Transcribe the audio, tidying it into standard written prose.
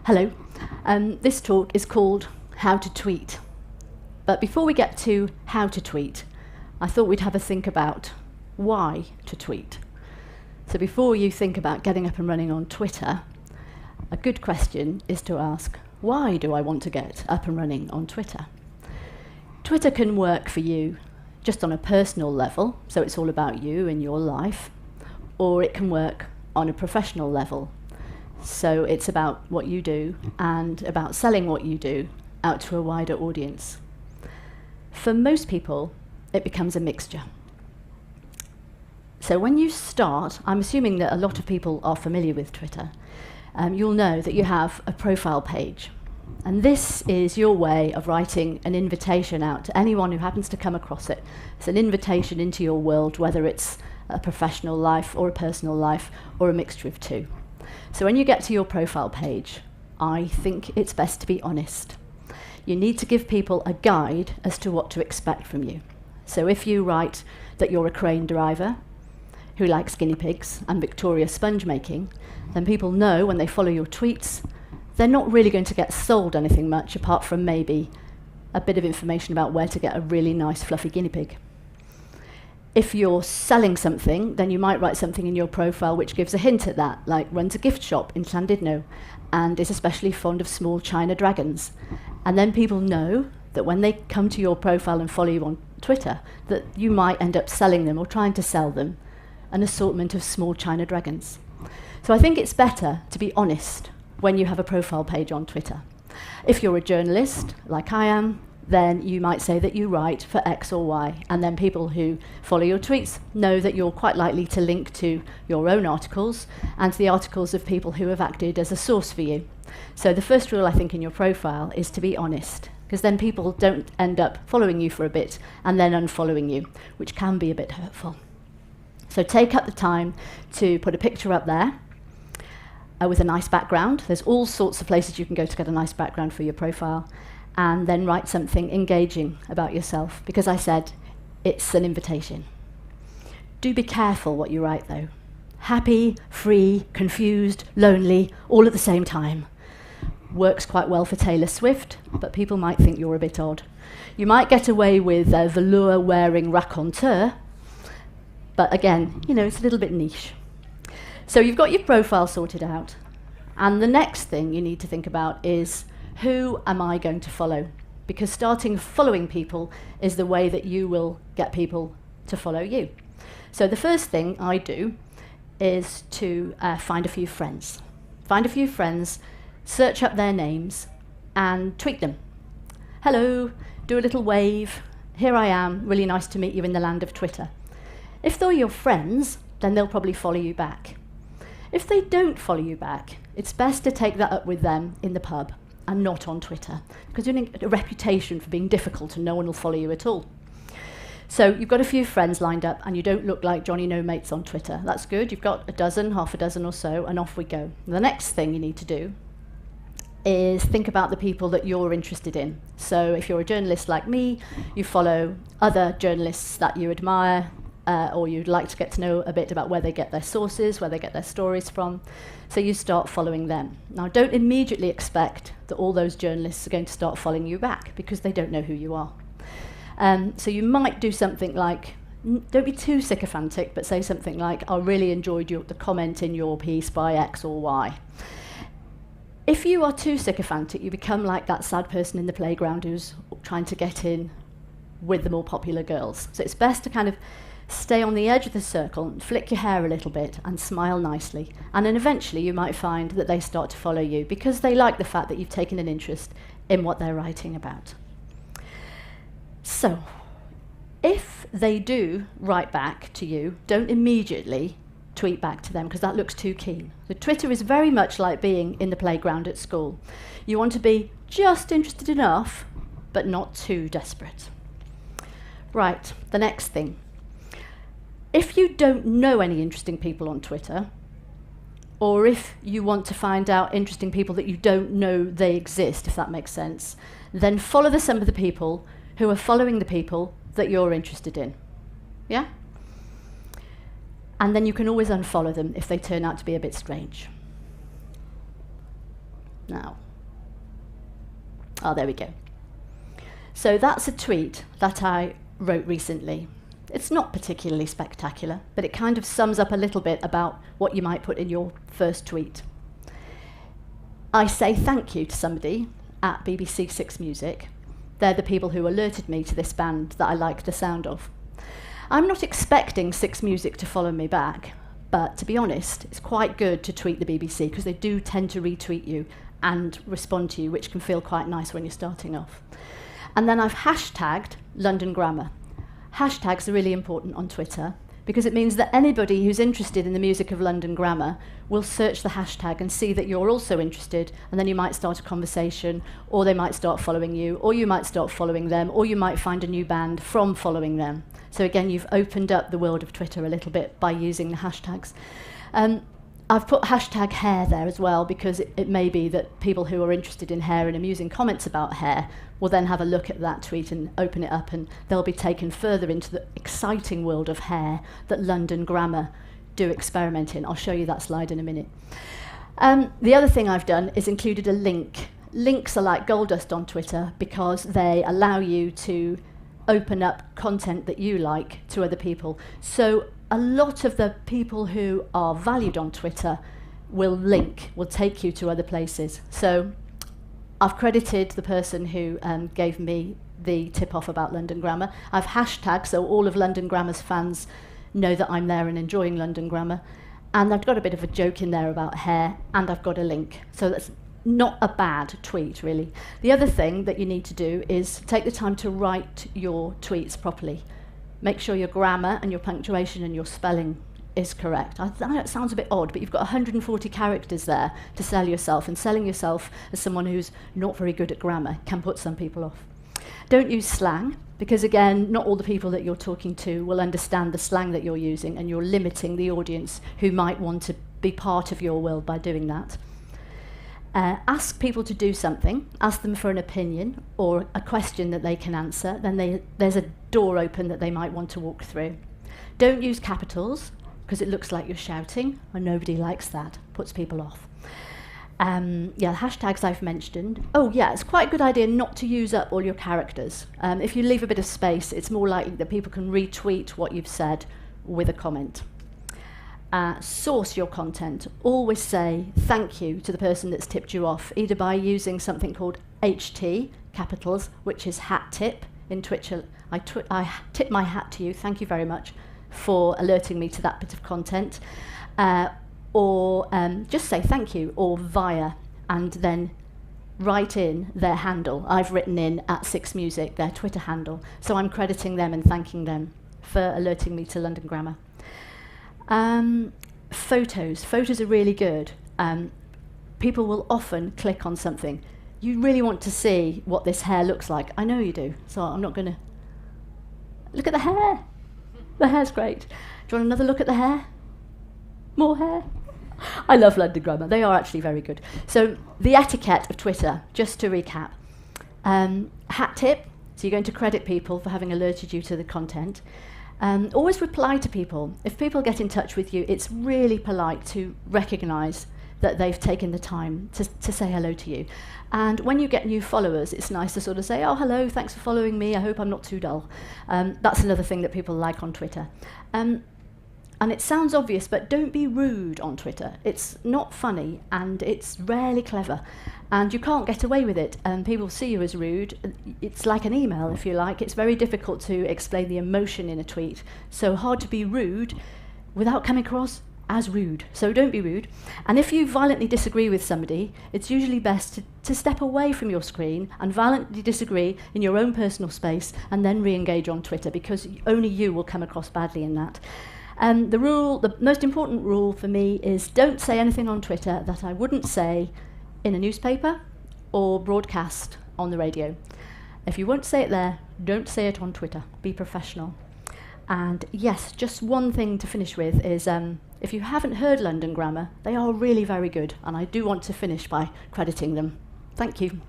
Hello. This talk is called How to Tweet. But before we get to how to tweet, I thought we'd have a think about why to tweet. So before you think about getting up and running on Twitter, a good question is to ask, why do I want to get up and running on Twitter? Twitter can work for you just on a personal level, so it's all about you and your life, or it can work on a professional level. So it's about what you do and about selling what you do out to a wider audience. For most people, it becomes a mixture. So when you start, I'm assuming that a lot of people are familiar with Twitter, you'll know that you have a profile page. And this is your way of writing an invitation out to anyone who happens to come across it. It's an invitation into your world, whether it's a professional life or a personal life or a mixture of two. So when you get to your profile page, I think it's best to be honest. You need to give people a guide as to what to expect from you. So if you write that you're a crane driver who likes guinea pigs and Victoria sponge making, then people know when they follow your tweets, they're not really going to get sold anything much apart from maybe a bit of information about where to get a really nice fluffy guinea pig. If you're selling something, then you might write something in your profile which gives a hint at that, like runs a gift shop in Llandudno and is especially fond of small China dragons. And then people know that when they come to your profile and follow you on Twitter, that you might end up selling them or trying to sell them an assortment of small China dragons. So I think it's better to be honest when you have a profile page on Twitter. If you're a journalist, like I am, then you might say that you write for X or Y, and then people who follow your tweets know that you're quite likely to link to your own articles and to the articles of people who have acted as a source for you. So the first rule, I think, in your profile is to be honest, because then people don't end up following you for a bit and then unfollowing you, which can be a bit hurtful. So take up the time to put a picture up there with a nice background. There's all sorts of places you can go to get a nice background for your profile, and then write something engaging about yourself, because I said it's an invitation. Do be careful what you write, though. Happy, free, confused, lonely, all at the same time. Works quite well for Taylor Swift, but people might think you're a bit odd. You might get away with a velour-wearing raconteur, but again, you know, it's a little bit niche. So you've got your profile sorted out, and the next thing you need to think about is, who am I going to follow? Because starting following people is the way that you will get people to follow you. So the first thing I do is to find a few friends. Find a few friends, search up their names, and tweet them. Hello, do a little wave. Here I am, really nice to meet you in the land of Twitter. If they're your friends, then they'll probably follow you back. If they don't follow you back, it's best to take that up with them in the pub and not on Twitter, because you're in a reputation for being difficult and no one will follow you at all. So you've got a few friends lined up and you don't look like Johnny No Mates on Twitter. That's good. You've got a dozen, half a dozen or so, and off we go. The next thing you need to do is think about the people that you're interested in. So if you're a journalist like me, you follow other journalists that you admire, or you'd like to get to know a bit about where they get their sources, where they get their stories from. So you start following them. Now, don't immediately expect that all those journalists are going to start following you back, because they don't know who you are. So you might do something like, don't be too sycophantic, but say something like, I really enjoyed the comment in your piece by X or Y. If you are too sycophantic, you become like that sad person in the playground who's trying to get in with the more popular girls. So it's best to kind of stay on the edge of the circle and flick your hair a little bit and smile nicely. And then eventually you might find that they start to follow you because they like the fact that you've taken an interest in what they're writing about. So, if they do write back to you, don't immediately tweet back to them, because that looks too keen. So Twitter is very much like being in the playground at school. You want to be just interested enough, but not too desperate. Right, the next thing. If you don't know any interesting people on Twitter, or if you want to find out interesting people that you don't know they exist, if that makes sense, then follow some of the people who are following the people that you're interested in. Yeah? And then you can always unfollow them if they turn out to be a bit strange. now. Oh, there we go. So that's a tweet that I wrote recently. It's not particularly spectacular, but it kind of sums up a little bit about what you might put in your first tweet. I say thank you to somebody at BBC Six Music. They're the people who alerted me to this band that I like the sound of. I'm not expecting Six Music to follow me back, but to be honest, it's quite good to tweet the BBC because they do tend to retweet you and respond to you, which can feel quite nice when you're starting off. And then I've hashtagged London Grammar. Hashtags are really important on Twitter because it means that anybody who's interested in the music of London Grammar will search the hashtag and see that you're also interested, and then you might start a conversation, or they might start following you, or you might start following them, or you might find a new band from following them. So again, you've opened up the world of Twitter a little bit by using the hashtags. I've put hashtag hair there as well because it may be that people who are interested in hair and amusing comments about hair will then have a look at that tweet and open it up, and they'll be taken further into the exciting world of hair that London Grammar do experiment in. I'll show you that slide in a minute. The other thing I've done is included a link. Links are like gold dust on Twitter because they allow you to open up content that you like to other people. So a lot of the people who are valued on Twitter will take you to other places. So I've credited the person who gave me the tip-off about London Grammar. I've hashtagged, so all of London Grammar's fans know that I'm there and enjoying London Grammar. And I've got a bit of a joke in there about hair, and I've got a link. So that's not a bad tweet, really. The other thing that you need to do is take the time to write your tweets properly. Make sure your grammar and your punctuation and your spelling is correct. I know it sounds a bit odd, but you've got 140 characters there to sell yourself, and selling yourself as someone who's not very good at grammar can put some people off. Don't use slang, because again, not all the people that you're talking to will understand the slang that you're using, and you're limiting the audience who might want to be part of your world by doing that. Ask people to do something, ask them for an opinion or a question that they can answer, then there's a door open that they might want to walk through. Don't use capitals, because it looks like you're shouting, and nobody likes that, puts people off. Hashtags I've mentioned. Oh yeah, it's quite a good idea not to use up all your characters. If you leave a bit of space, it's more likely that people can retweet what you've said with a comment. Source your content. Always say thank you to the person that's tipped you off, either by using something called HT, capitals, which is hat tip. In Twitch, I tip my hat to you, thank you very much for alerting me to that bit of content. Or just say thank you, or via, and then write in their handle. I've written in at Six Music, their Twitter handle, so I'm crediting them and thanking them for alerting me to London Grammar. Photos are really good. People will often click on something. You really want to see what this hair looks like. I know you do, so I'm not going to... Look at the hair. The hair's great. Do you want another look at the hair? More hair? I love London Grammar. They are actually very good. So the etiquette of Twitter, just to recap. Hat tip, so you're going to credit people for having alerted you to the content. Always reply to people. If people get in touch with you, it's really polite to recognise that they've taken the time to say hello to you. And when you get new followers, it's nice to sort of say, oh, hello, thanks for following me, I hope I'm not too dull. That's another thing that people like on Twitter. And it sounds obvious, but don't be rude on Twitter. It's not funny, and it's rarely clever. And you can't get away with it. People see you as rude. It's like an email, if you like. It's very difficult to explain the emotion in a tweet. So hard to be rude without coming across as rude. So don't be rude. And if you violently disagree with somebody, it's usually best to step away from your screen and violently disagree in your own personal space and then re-engage on Twitter, because only you will come across badly in that. The most important rule for me is don't say anything on Twitter that I wouldn't say in a newspaper or broadcast on the radio. If you won't say it there, don't say it on Twitter. Be professional. And yes, just one thing to finish with is if you haven't heard London Grammar, they are really very good, and I do want to finish by crediting them. Thank you.